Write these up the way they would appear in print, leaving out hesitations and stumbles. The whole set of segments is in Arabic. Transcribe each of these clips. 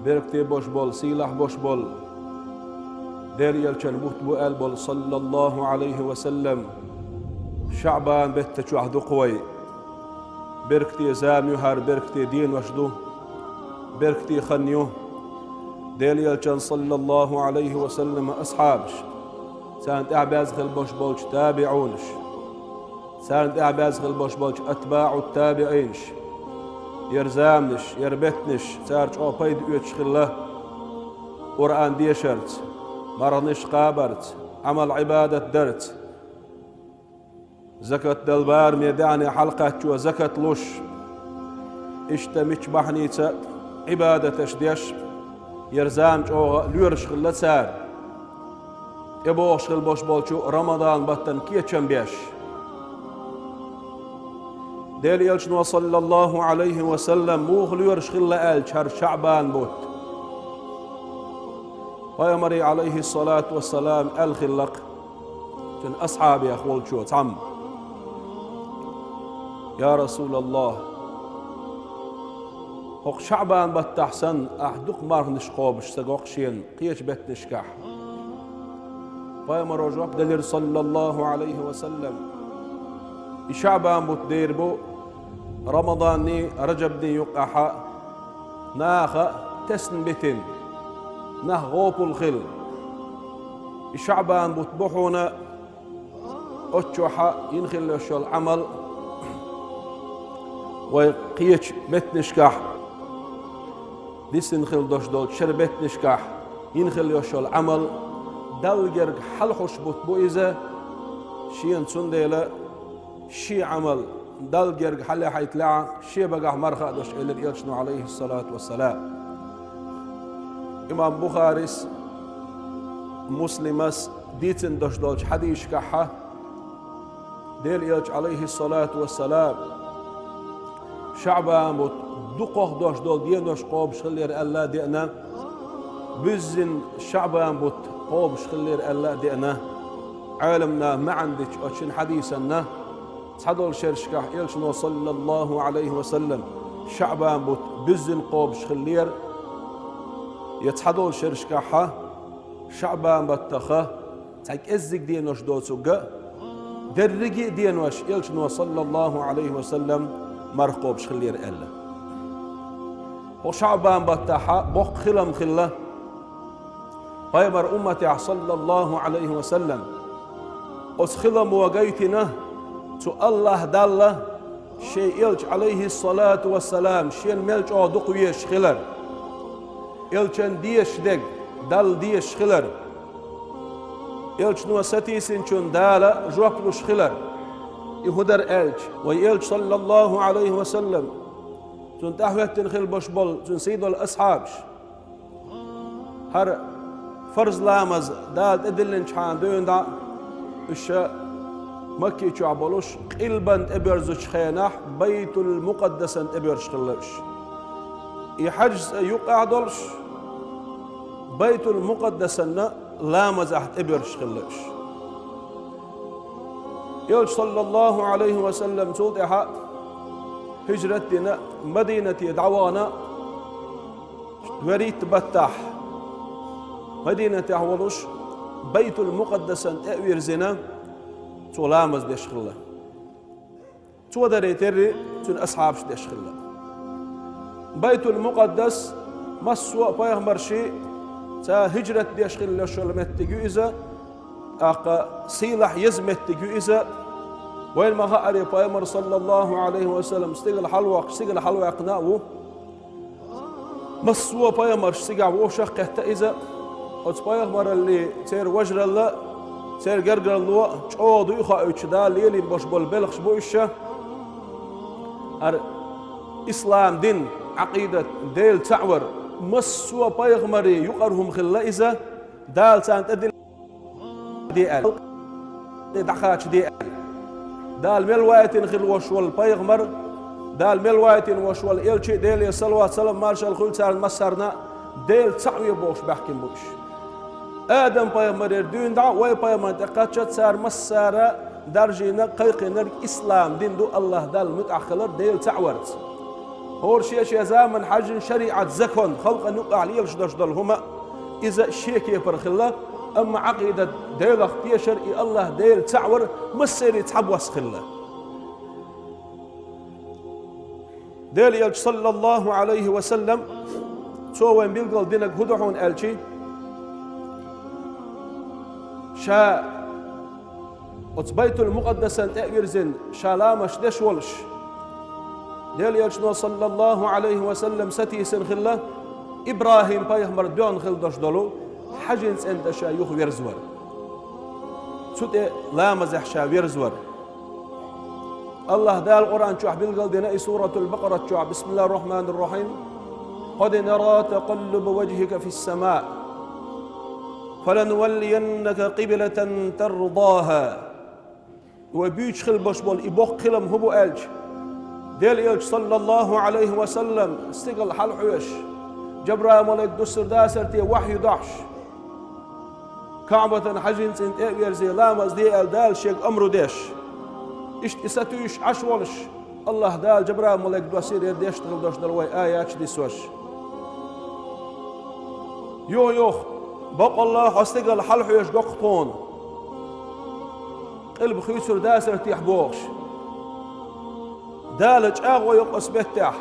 berkte boş bol, silah boş bol. Der yelçen bu el bol sallallahu aleyhi ve sellem. Şaban bette şu ahdu qoy. Berkte zami har, berkte din vaşdu. Berkte khanyu. Der yelçen sallallahu aleyhi ve sellem ashabş. سانت أعباز خل بوش بولش تابعونش سانت أعباز خل بوش بولش أتباع التابعينش يرزامنش يربتنش سارج أو بيد يوتش خله قرآن ديشرت مرنش قابرت عمل عبادة درت زكاة دلبار ميداني حلقة جو زكاة لوش اشتمش بحنيتا عبادة تشديش يرزامج أو ليرش خله سار يبوش خل boş bolçu Ramazan battan kiyeçen beş. Deli elçin sallallahu aleyhi ve sellem muğluyor şılla el çar Şaban bot. Paygamberi aleyhi salatu vesselam el khillaq tün ashabi akhwalçu tam. Ya Resulallah. Hok Şaban bat tahsan ahduk marhniş qobiş sagoqşin qiyeç betnişkah. Paygamberi jawab delir sallallahu aleyhi ve sellem. Şaban bot der bu Ramazan ni Recep ni yuqaha naha tesnbitin nah gopul khil. Şaban bot buhuna oçuha yinkhil şol amal ve qiyeç betnişkah disin khil doşdol şerbetnişkah yinkhil şol amal دلجرج حل خشبط بويزة شين سنديلة شي عمل دلجرج حل حيتلع شي بقى مرخى دش إلى يرشنو عليه الصلاة والسلام إمام بخاريس مسلمس ديتن دش دولش حديش كحة ديل يرش عليه الصلاة والسلام شعبا مت دقه دش دول دين دش قاب شلير الله دينا بزن شعبا مت قوم شخلير الله دينا عالمنا ما عندك أشين حديثنا تحضر شرشكح يلشنو صلى الله عليه وسلم شعبان بوت بزن قوم شخلير يتحضر شرشكحها شعبان بتخه تاك ازك دينوش دوتسوغا درجي دينوش يلشنو صلى الله عليه وسلم مرقوب شخلير الله وشعبان بتخه بق خلم خله Paygamberi ümmeti sallallahu aleyhi ve sellem oskhila muwagaytina tu Allah dalla şey ilç aleyhi salatu ve selam şeyin melç o duqviye şkhilar ilçen diye şdeg dal diye şkhilar ilç nuwasatisin çün dala joplu şkhilar ihudar elç ve ilç sallallahu aleyhi ve sellem tün tahvetin khil boşbol tün seyyidul ashab har فرض لامز دال ادلن شان دوندا اش مكي تعبلوش قلبن ابرزش خيناح بيت المقدس ابرش خلش يحجز يقعدلش بيت المقدس لامز ابرش خلش يل صلى الله عليه وسلم توضح هجرتنا مدينة دعوانا وريت بتاح مدينة أحولوش بيت المقدس تأوير زنا تولامز دشخلة تودري تري تون أصحابش دشخلة بيت المقدس مسوا بايغمر شيء تا هجرة دشخلة شلمت تجويزة أقا سيلح يزمت تجويزة وين ما هاري بايغمر صلى الله عليه وسلم استقل حلوة قناوه مسوا بايغمر سيقع وشقه تأيزة أتبايغمر اللي تير وجر الله تير قرقر الله چودو يخا اوچدا ليلي باش بول بلخش بوشة هر إسلام دين عقيدة ديل تعور مسوا بايغمري يقرهم خلا إذا دال سانت أدل دي أل دخاش دي أل دال ملواتين خل وشوال بايغمر دال ملواتين وشوال إلشي ديل صلوات سلام مارشال خل سار مسارنا ديل تعوي بوش بحكي بوش آدم بايغمر دين دع وي بايغمر تقاتشت سار مسارة درجينا قيقنا إسلام دين دو الله دال متأخلر ديل تعورت هور شيء زمن حج شريعة زكون خلق نقع عليه شدش هما إذا شيء يبر خلا أما عقيدة ديل اختيار شرعي الله ديل تعور مسير يتحب وسخلا ديل يلج صلى الله عليه وسلم سوين بيلقل دينك هدوحون ألشي شا بيت المقدس تأويرزن شالامش دش ولش ديل يلج صلى الله عليه وسلم ستي سن خلا إبراهيم بايهمر دون خل دش دلو حجنس أنت شايخ ويرزور سوت لا مزح شا ويرزور الله دا القرآن شوح بالقل دينا سورة البقرة شوح بسم الله الرحمن الرحيم قد نرى تقلب وجهك في السماء فلنولينك قبلة ترضاها وبيش خل بشبول إبوق خلم هبو ألج ديل إلج صلى الله عليه وسلم استقل حل حوش جبرا ملك دسر داسرتي وحي دعش كعبة حجنس انت ايرزي لامز دي دال شيك امرو ديش اشت اساتوش عشولش الله دال جبرا ملك دوسير يديش تغل دوش دلوي آيات دي سوش يوخ بق الله استقل حل حوش قطون قلب خيسر داسرتي حبوش دالج اغوى يقص بيتح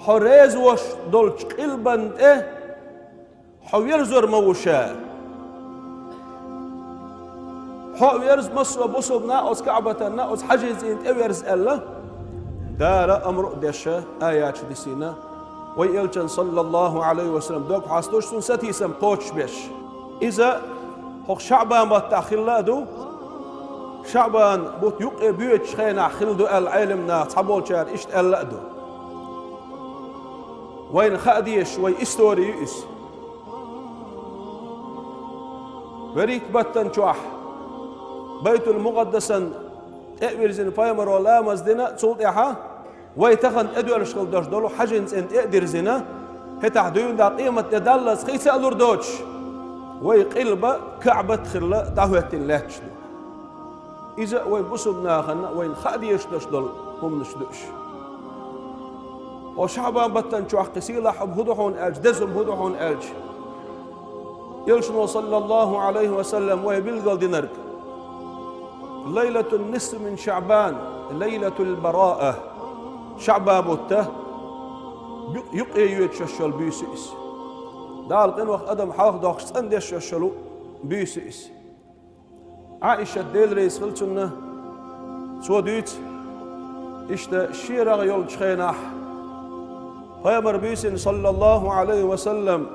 حريز وش دولش قلبن حويرزر موشا حويرز مصر بصب ناقص كعبة ناقص حجز انت اويرز الله دار امر دشا ايات ديسينا ويلجن صلى الله عليه وسلم دوك حاستوش سنستي سم قوتش بيش اذا حق شعبان بتاخلا دو شعبان بوت يقي بيوت خينا خلدو العلمنا تحبول شار اشت الا دو وين خاديش وي استوري يس بريك بطن شوح بيت المقدس اقبرزن بايمر ولا مزدنا صوت احا وي تخن ادوار شغل دوش دولو حجنس انت اقدر زنا هتا ديون دا قيمة ندلس خيسا الور دوش وي قلبة كعبة خلا دعوة الله تشدو إذا وي بصبنا خنا وين خاديش دوش دول هم نشدوش وشعبان بطن شوح قسيلة حب هدوحون ألج دزم هدوحون ألج يلشنو صلى الله عليه وسلم ويبلغل دينرك ليلة النصف من شعبان ليلة البراءة شعبان بوته يقي يتششل بيسيس دال قنوخ أدم حاخ دوخ سندش يششلو بيسيس عائشة ديل ريس خلتنا سوديت اشتا شيرا يول شخيناح فيمر بيسن صلى الله عليه وسلم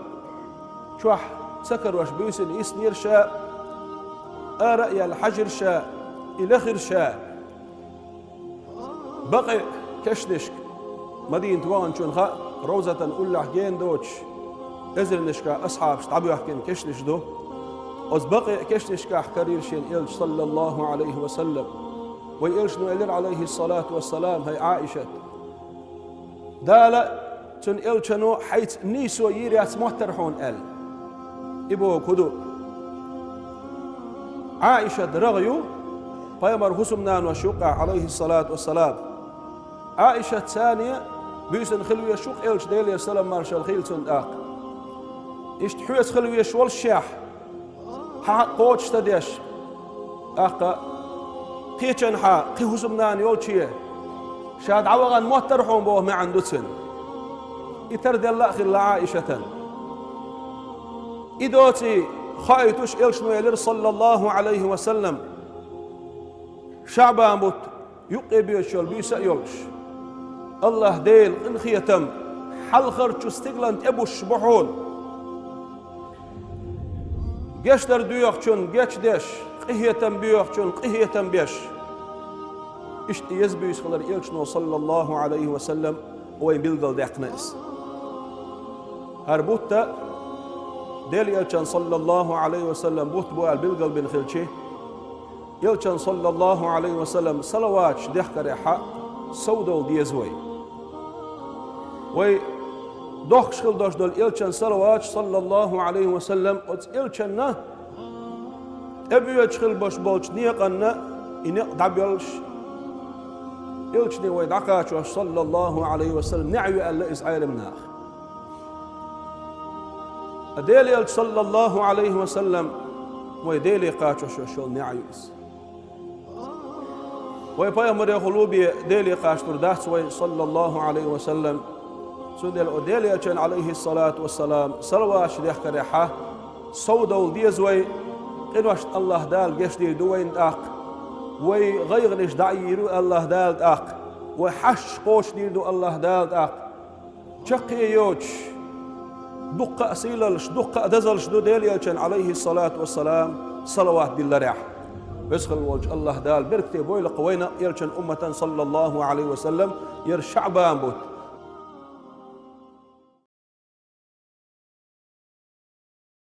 شوح سكر وش بيسن يسنير شاء آرأي الحجر شاء إلخر شاء بقي كشنشك مدينة وان شنخاء روزة أولح جين دوش إزر نشكا أصحاب شتعبوا يحكين كشنش دو أز بقي كشنشكا حكرير شين إلش صلى الله عليه وسلم وإلش نوئلر عليه الصلاة والسلام هي عائشة دالا تن إلشنو حيث نيسو يريات محترحون أل إبو كدو عائشة رغيو فيمر حسمنان وشوقع عليه الصلاة والسلام عائشة ثانية بيسن خلوية شوق إلش ديلي السلام مارشال خيلتون داق اشتحويس خلوية شوال الشاح حق قوتش تديش أقا قيتشن حا قي حسمنان يولشيه شاد عوغان محترحون بوه ما عنده سن يتردي الله خلا عائشة إدوتي خايتوش إلش نويلر صلى الله عليه وسلم شعبان بوت يقي بيشول بيسا يولش الله ديل انخيتم حلخر تستقلن ابوش بحون جشتر ديوخشون جش ديش قهيتم بيوخشون قهيتم بيش اشت يزبيش خلر إلشنو صلى الله عليه وسلم وين بيلقل ديقناس هربوتا ديل يلشان صلى الله عليه وسلم بوت بوال بيلقل بن خلشي يلشان صلى الله عليه وسلم صلوات ديحك ريحا سودول ديزوي وي دوخ شغل دوش دول يلشان صلوات صلى الله عليه وسلم وت يلشان ابي يشغل باش بولش نيقنا إنق دعبيلش إلشني ويدعقاش صلى الله عليه وسلم نعي ألا إسعيل مناخ أديلي صلى الله عليه وسلم ويديلي قاش شو نعيس ويبايمر يغلوبي ديلي قاش ترداس صلى الله عليه وسلم سودل أديلي أجن عليه الصلاة والسلام سلواش ديح كريحة صودو ديزوي إنوش الله دال جشدي دوين داق وغيغنش دعيرو الله دال داق وحش قوش ديردو الله دال داق شقي يوش دق أسيلش دق أدزلش دو ديلي أجن عليه الصلاة والسلام صلوات بالله ريح بسخل وجه الله دال بركتي بويل قوينا يرشن أمة صلى الله عليه وسلم يرشعبان بوت